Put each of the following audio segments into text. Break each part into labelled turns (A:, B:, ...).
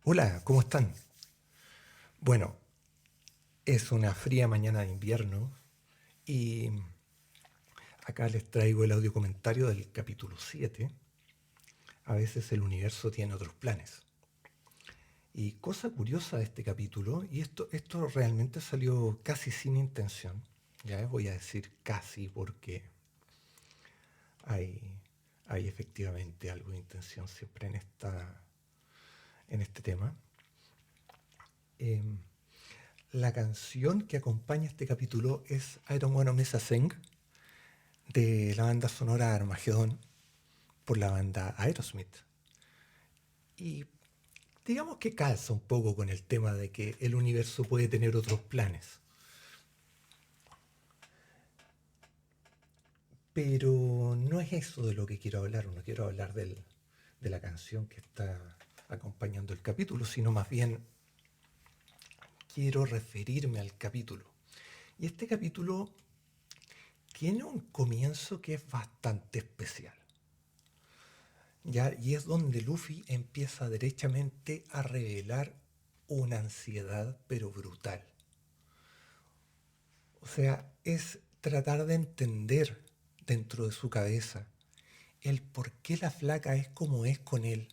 A: Hola, ¿cómo están? Bueno, es una fría mañana de invierno y acá les traigo el audio comentario del capítulo 7. A veces el universo tiene otros planes. Y cosa curiosa de este capítulo, y esto realmente salió casi sin intención, ya les voy a decir casi porque hay, hay efectivamente algo de intención siempre en este tema. Eh, la canción que acompaña este capítulo es I Don't Wanna Miss a Thing, de la banda sonora Armagedón por la banda Aerosmith. Y digamos que calza un poco con el tema de que el universo puede tener otros planes. Pero no es eso de lo que quiero hablar, no quiero hablar de la canción que está acompañando el capítulo, sino más bien quiero referirme al capítulo. Y este capítulo tiene un comienzo que es bastante especial. ¿Ya? Y es donde Luffy empieza derechamente a revelar una ansiedad, pero brutal. O sea, es tratar de entender dentro de su cabeza el por qué la flaca es como es con él,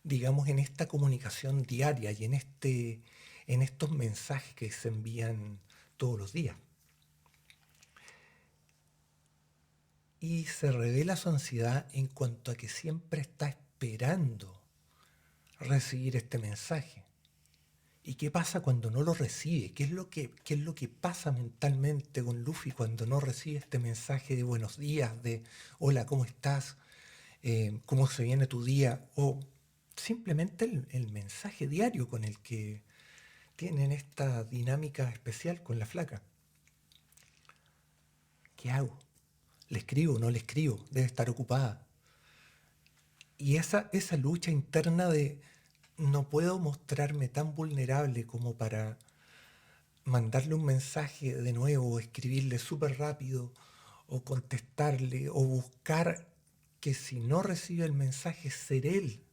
A: digamos en esta comunicación diaria y en estos mensajes que se envían todos los días. Y se revela su ansiedad en cuanto a que siempre está esperando recibir este mensaje. ¿Y qué pasa cuando no lo recibe? ¿Qué es lo que pasa mentalmente con Luffy cuando no recibe este mensaje de buenos días, de hola, ¿cómo estás? ¿Cómo se viene tu día? O simplemente el mensaje diario con el que tienen esta dinámica especial con la flaca. ¿Qué hago? ¿Le escribo? ¿No le escribo? Debe estar ocupada. Y esa lucha interna de no puedo mostrarme tan vulnerable como para mandarle un mensaje de nuevo, o escribirle súper rápido, o contestarle, o buscar que si no recibe el mensaje, ser él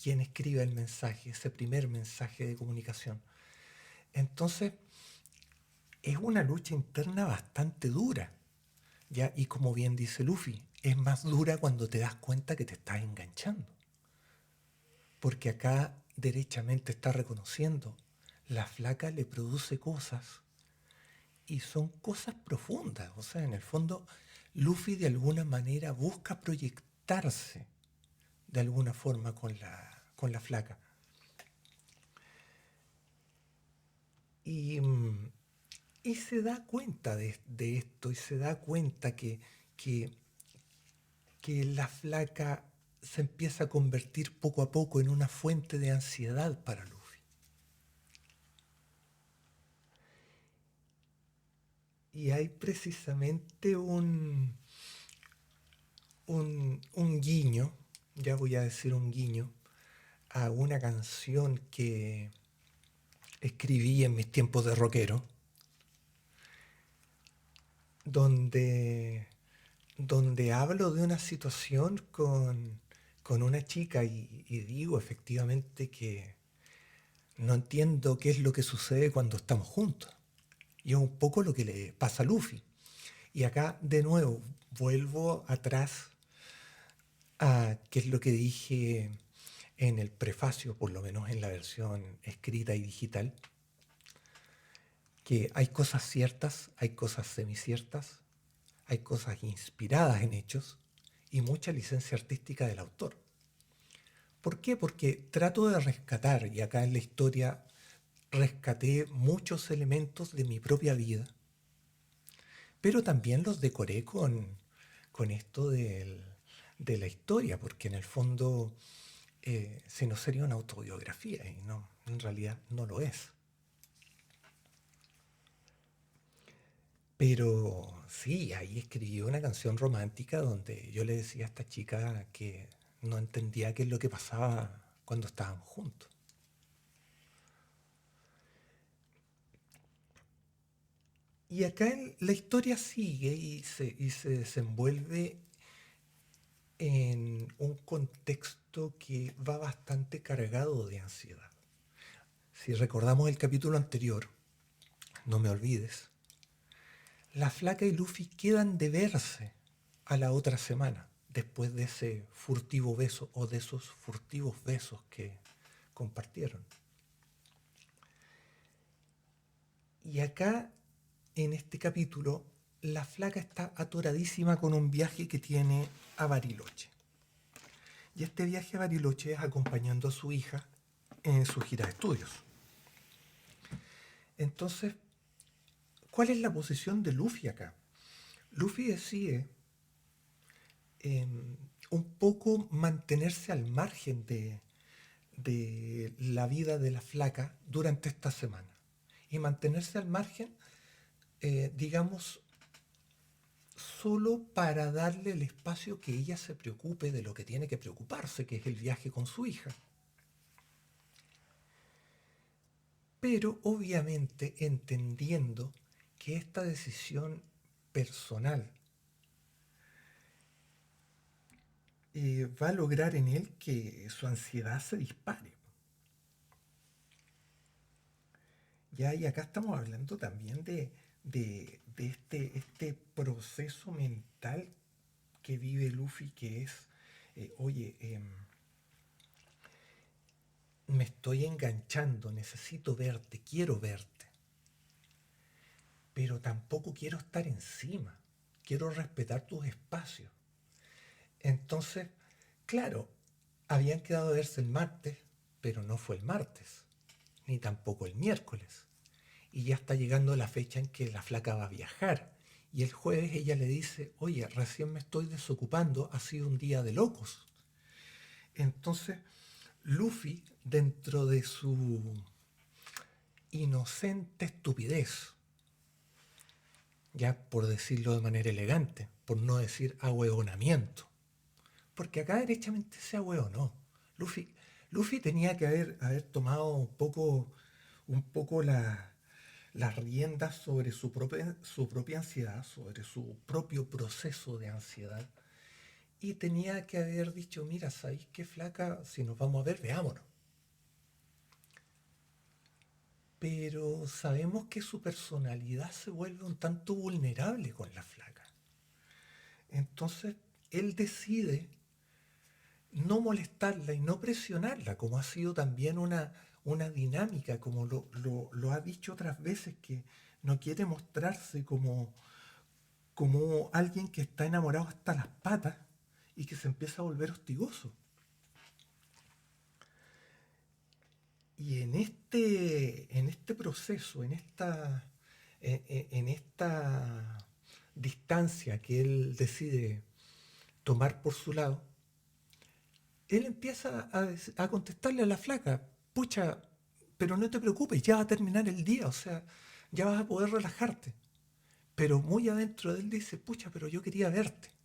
A: quien escriba el mensaje, ese primer mensaje de comunicación. Entonces, es una lucha interna bastante dura, ¿ya? Y como bien dice Luffy, es más dura cuando te das cuenta que te estás enganchando. Porque acá derechamente está reconociendo, la flaca le produce cosas y son cosas profundas. O sea, en el fondo, Luffy de alguna manera busca proyectarse de alguna forma con la flaca. Y, y se da cuenta de esto y se da cuenta que, que la flaca se empieza a convertir poco a poco en una fuente de ansiedad para Luffy. Y hay precisamente un guiño, ya voy a decir un guiño, a una canción que escribí en mis tiempos de rockero, donde, donde hablo de una situación con una chica y digo efectivamente que no entiendo qué es lo que sucede cuando estamos juntos. Y es un poco lo que le pasa a Luffy. Y acá de nuevo vuelvo atrás a qué es lo que dije en el prefacio, por lo menos en la versión escrita y digital, que hay cosas ciertas, hay cosas semiciertas, hay cosas inspiradas en hechos y mucha licencia artística del autor. ¿Por qué? Porque trato de rescatar, y acá en la historia rescaté muchos elementos de mi propia vida, pero también los decoré con esto de la historia, porque en el fondo si no sería una autobiografía, y no, en realidad no lo es. Pero sí, ahí escribí una canción romántica donde yo le decía a esta chica que no entendía qué es lo que pasaba cuando estaban juntos. Y acá la historia sigue y se desenvuelve en un contexto que va bastante cargado de ansiedad. Si recordamos el capítulo anterior, no me olvides, la flaca y Luffy quedan de verse a la otra semana, después de ese furtivo beso o de esos furtivos besos que compartieron. Y acá, en este capítulo, la flaca está atoradísima con un viaje que tiene a Bariloche. Y este viaje a Bariloche es acompañando a su hija en su gira de estudios. Entonces, ¿cuál es la posición de Luffy acá? Luffy decide un poco mantenerse al margen de la vida de la flaca durante esta semana. Y mantenerse al margen, digamos, solo para darle el espacio que ella se preocupe de lo que tiene que preocuparse, que es el viaje con su hija. Pero obviamente entendiendo que esta decisión personal va a lograr en él que su ansiedad se dispare. Ya, y acá estamos hablando también de este proceso mental que vive Luffy, que es, oye, me estoy enganchando, necesito verte, quiero verte, pero tampoco quiero estar encima, quiero respetar tus espacios. Entonces, claro, habían quedado de verse el martes, pero no fue el martes, ni tampoco el miércoles. Y ya está llegando la fecha en que la flaca va a viajar. Y el jueves ella le dice, oye, recién me estoy desocupando, ha sido un día de locos. Entonces, Luffy, dentro de su inocente estupidez, ya por decirlo de manera elegante, por no decir ahueonamiento, porque acá derechamente se ahueonó. Luffy, Luffy tenía que haber tomado un poco las riendas sobre su propia ansiedad, sobre su propio proceso de ansiedad, y tenía que haber dicho, mira, ¿sabéis qué, flaca? Si nos vamos a ver, veámonos. Pero sabemos que su personalidad se vuelve un tanto vulnerable con la flaca. Entonces, él decide no molestarla y no presionarla, como ha sido también una dinámica, como lo ha dicho otras veces, que no quiere mostrarse como alguien que está enamorado hasta las patas y que se empieza a volver hostigoso. Y en este proceso, en esta distancia que él decide tomar por su lado, él empieza a contestarle a la flaca, pucha, pero no te preocupes, ya va a terminar el día, o sea, ya vas a poder relajarte. Pero muy adentro de él dice, pucha, pero yo quería verte.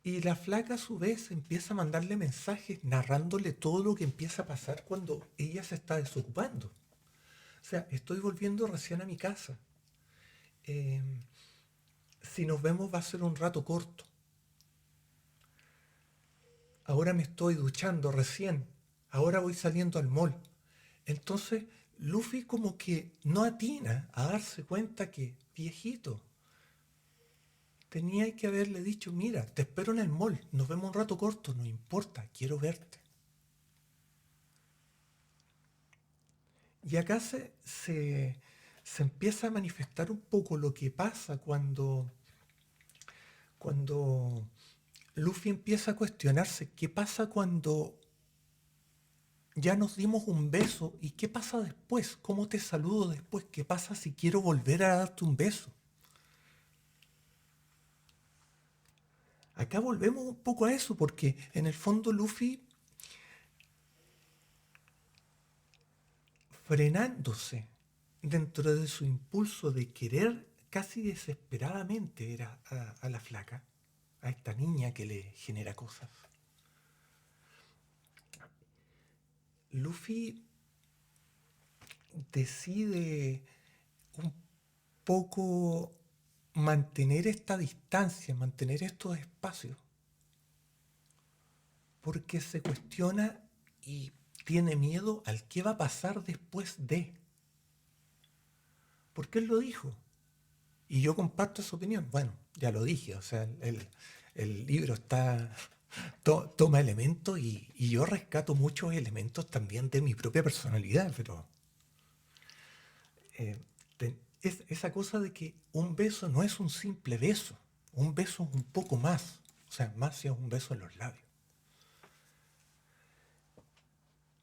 A: Y la flaca a su vez empieza a mandarle mensajes narrándole todo lo que empieza a pasar cuando ella se está desocupando. O sea, estoy volviendo recién a mi casa. Eh, si nos vemos va a ser un rato corto. Ahora me estoy duchando recién. Ahora voy saliendo al mall. Entonces, Luffy como que no atina a darse cuenta que, viejito, tenía que haberle dicho, mira, te espero en el mall, nos vemos un rato corto, no importa, quiero verte. Y acá se empieza a manifestar un poco lo que pasa cuando Luffy empieza a cuestionarse qué pasa cuando ya nos dimos un beso y qué pasa después, cómo te saludo después, qué pasa si quiero volver a darte un beso. Acá volvemos un poco a eso porque en el fondo Luffy, frenándose dentro de su impulso de querer casi desesperadamente ver a la flaca, a esta niña que le genera cosas, Luffy decide un poco mantener esta distancia, mantener estos espacios, porque se cuestiona y tiene miedo al qué va a pasar después de. Porque él lo dijo. Y yo comparto esa opinión. Bueno, ya lo dije, o sea, el libro está toma elementos y yo rescato muchos elementos también de mi propia personalidad, pero eh, es esa cosa de que un beso no es un simple beso, un beso es un poco más, o sea, más si es un beso en los labios.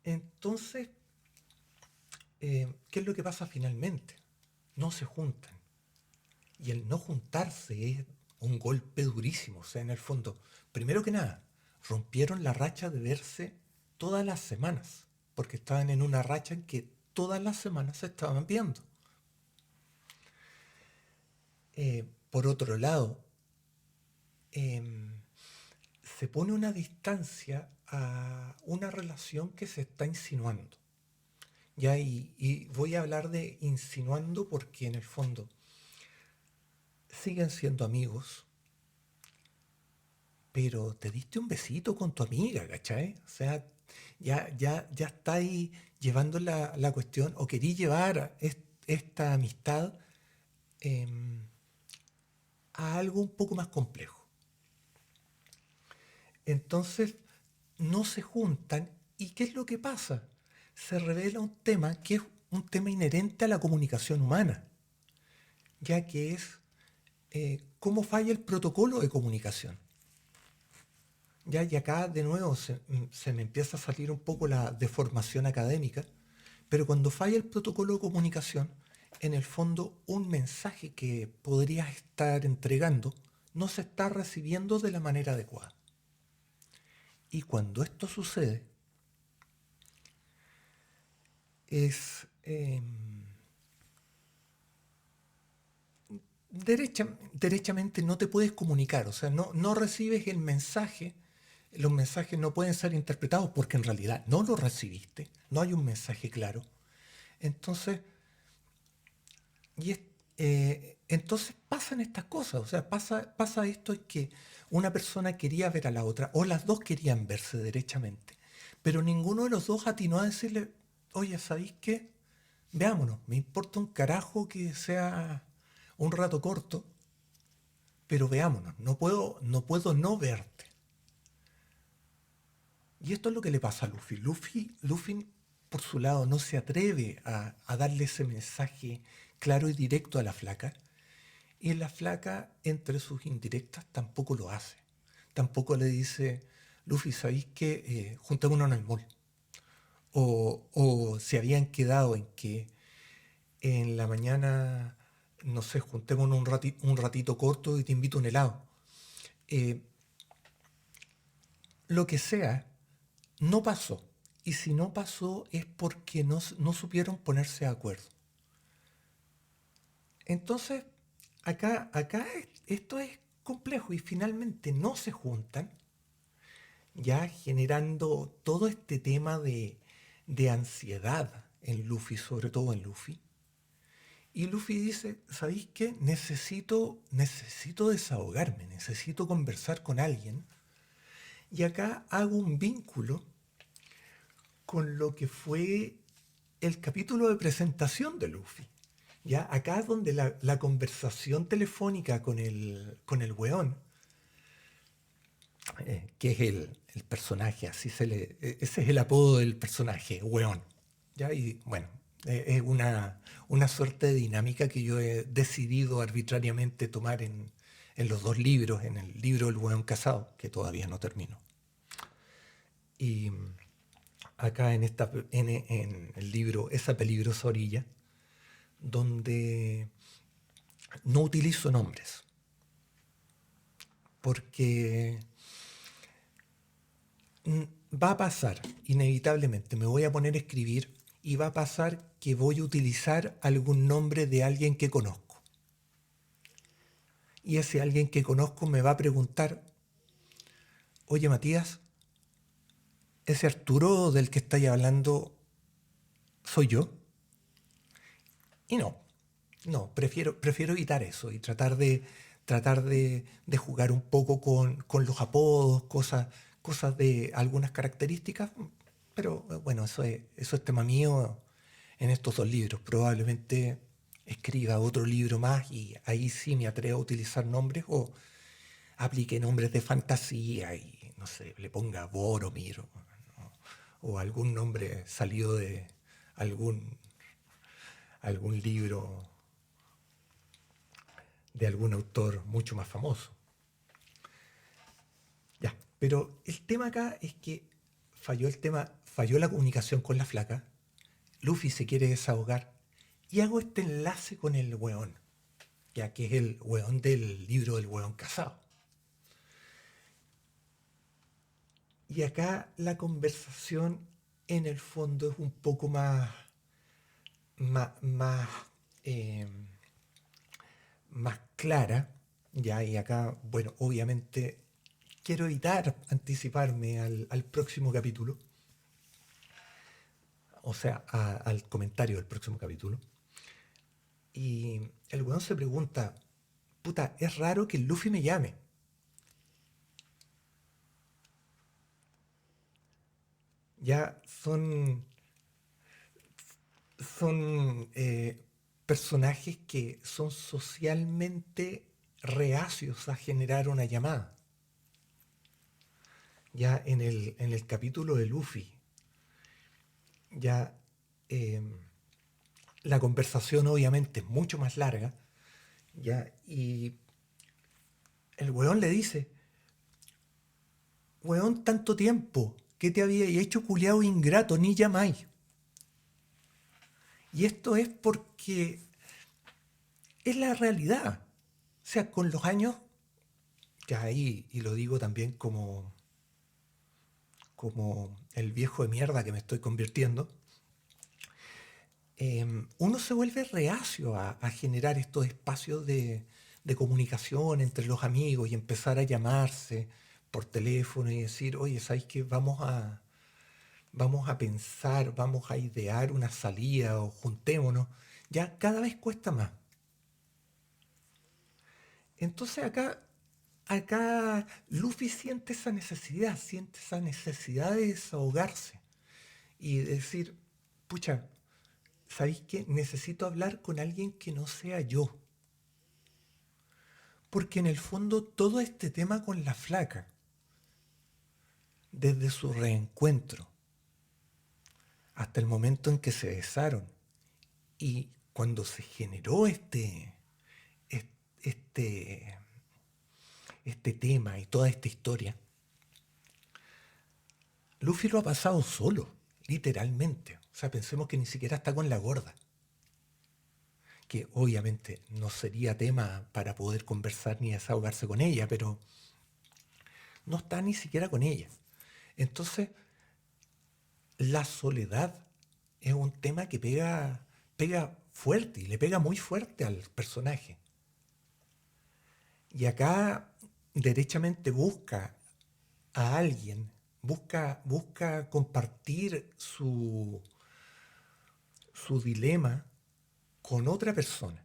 A: Entonces, ¿qué es lo que pasa finalmente? No se juntan. Y el no juntarse es un golpe durísimo. O sea, en el fondo, primero que nada, rompieron la racha de verse todas las semanas, porque estaban en una racha en que todas las semanas se estaban viendo. Por otro lado, em, se pone una distancia a una relación que se está insinuando. Ya, y voy a hablar de insinuando porque en el fondo siguen siendo amigos, pero te diste un besito con tu amiga, ¿cachai? O sea, ya está ahí llevando la cuestión, o querí llevar esta amistad em, a algo un poco más complejo. Entonces, no se juntan, ¿y qué es lo que pasa? Se revela un tema que es un tema inherente a la comunicación humana, ya que es cómo falla el protocolo de comunicación. Ya, y acá de nuevo se me empieza a salir un poco la deformación académica, pero cuando falla el protocolo de comunicación, en el fondo un mensaje que podrías estar entregando no se está recibiendo de la manera adecuada. Y cuando esto sucede, es derechamente no te puedes comunicar, o sea, no recibes el mensaje. Los mensajes no pueden ser interpretados porque en realidad no lo recibiste, no hay un mensaje claro. Entonces, y es- entonces pasan estas cosas, o sea, pasa esto en que una persona quería ver a la otra, o las dos querían verse derechamente, pero ninguno de los dos atinó a decirle, oye, ¿sabéis qué? Veámonos, me importa un carajo que sea un rato corto, pero veámonos, no puedo no verte. Y esto es lo que le pasa a Luffy. Luffy, por su lado, no se atreve a darle ese mensaje claro y directo a la flaca. Y la flaca, entre sus indirectas, tampoco lo hace. Tampoco le dice, Luffy, ¿sabéis qué? Juntémonos en el mall. O se habían quedado en que en la mañana, no sé, juntémonos un ratito corto y te invito a un helado. Eh, lo que sea, no pasó. Y si no pasó es porque no supieron ponerse de acuerdo. Entonces, acá esto es complejo y finalmente no se juntan, ya generando todo este tema de ansiedad en Luffy, sobre todo en Luffy. Y Luffy dice, ¿sabéis qué? Necesito desahogarme, necesito conversar con alguien. Y acá hago un vínculo con lo que fue el capítulo de presentación de Luffy. Ya, acá es donde la conversación telefónica con el weón, que es el personaje, ese es el apodo del personaje, weón. Ya, y bueno, es una suerte de dinámica que yo he decidido arbitrariamente tomar en los dos libros, en el libro El weón casado, que todavía no termino. Y acá en el libro Esa peligrosa orilla, donde no utilizo nombres, porque va a pasar, inevitablemente, me voy a poner a escribir y va a pasar que voy a utilizar algún nombre de alguien que conozco. Y ese alguien que conozco me va a preguntar, oye Matías, ¿ese Arturo del que estáis hablando soy yo? Y no, prefiero evitar eso y tratar de jugar un poco con los apodos, cosas de algunas características. Pero bueno, eso es tema mío en estos dos libros. Probablemente escriba otro libro más y ahí sí me atrevo a utilizar nombres o aplique nombres de fantasía y no sé, le ponga Boromir o algún nombre salido de algún, algún libro de algún autor mucho más famoso. Ya, pero el tema acá es que falló la comunicación con la flaca. Luffy se quiere desahogar y hago este enlace con el weón, ya que es el weón del libro del weón casado. Y acá la conversación en el fondo es un poco más, eh, más clara, ya, y acá, bueno, obviamente quiero evitar anticiparme al próximo capítulo, o sea, al comentario del próximo capítulo. Y el weón se pregunta, puta, es raro que el Luffy me llame. Ya son personajes que son socialmente reacios a generar una llamada. Ya en el capítulo de Luffy, ya eh, la conversación obviamente es mucho más larga, ya, y el weón le dice, weón, tanto tiempo, ¿qué te había hecho culiao ingrato? Ni llamáis. Y esto es porque es la realidad. O sea, con los años, ya ahí, y lo digo también como el viejo de mierda que me estoy convirtiendo, uno se vuelve reacio a generar estos espacios de comunicación entre los amigos y empezar a llamarse por teléfono y decir, oye, ¿sabes qué? Vamos a pensar, vamos a idear una salida o juntémonos. Ya cada vez cuesta más. Entonces acá Luffy siente esa necesidad de desahogarse y decir, pucha, ¿sabéis qué? Necesito hablar con alguien que no sea yo. Porque en el fondo todo este tema con la flaca, desde su reencuentro hasta el momento en que se besaron y cuando se generó este, este tema y toda esta historia, Luffy lo ha pasado solo, literalmente. O sea, pensemos que ni siquiera está con la gorda, que obviamente no sería tema para poder conversar ni desahogarse con ella, pero no está ni siquiera con ella. Entonces, la soledad es un tema que pega fuerte y le pega muy fuerte al personaje. Y acá derechamente busca a alguien, busca compartir su dilema con otra persona.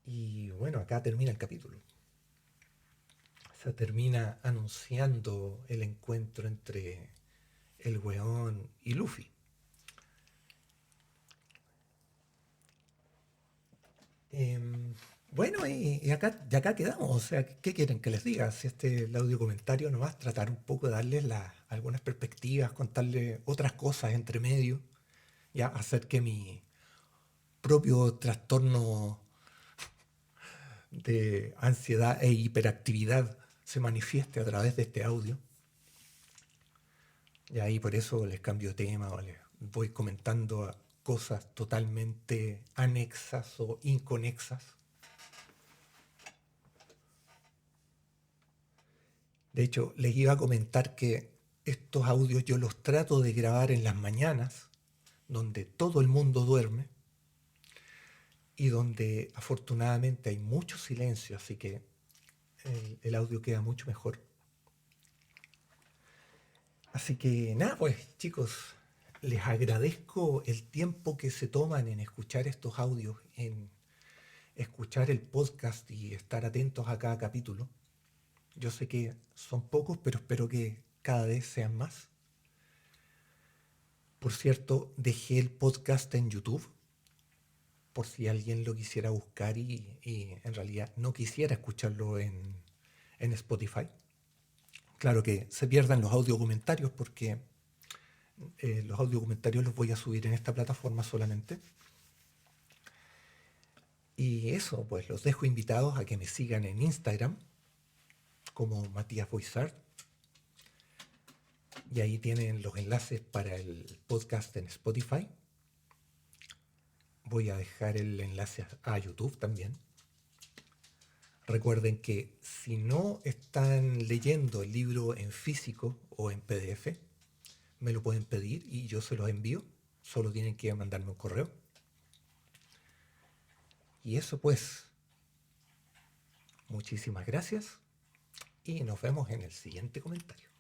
A: Y bueno, acá termina el capítulo. Se termina anunciando el encuentro entre el weón y Luffy. Em, bueno, y acá quedamos. O sea, ¿qué quieren que les diga? Si el audio comentario nomás, tratar un poco de darles algunas perspectivas, contarles otras cosas entre medio, ya hacer que mi propio trastorno de ansiedad e hiperactividad se manifieste a través de este audio. Y ahí por eso les cambio de tema o les voy comentando cosas totalmente anexas o inconexas. De hecho, les iba a comentar que estos audios yo los trato de grabar en las mañanas, donde todo el mundo duerme y donde afortunadamente hay mucho silencio, así que el audio queda mucho mejor. Así que nada, pues chicos, les agradezco el tiempo que se toman en escuchar estos audios, en escuchar el podcast y estar atentos a cada capítulo. Yo sé que son pocos, pero espero que cada vez sean más. Por cierto, dejé el podcast en YouTube por si alguien lo quisiera buscar y en realidad no quisiera escucharlo en Spotify. Claro que se pierdan los audiocomentarios porque los audiocomentarios los voy a subir en esta plataforma solamente. Y eso, pues los dejo invitados a que me sigan en Instagram como Matías Boizard. Y ahí tienen los enlaces para el podcast en Spotify. Voy a dejar el enlace a YouTube también. Recuerden que si no están leyendo el libro en físico o en PDF, me lo pueden pedir y yo se los envío. Solo tienen que mandarme un correo. Y eso pues, muchísimas gracias y nos vemos en el siguiente comentario.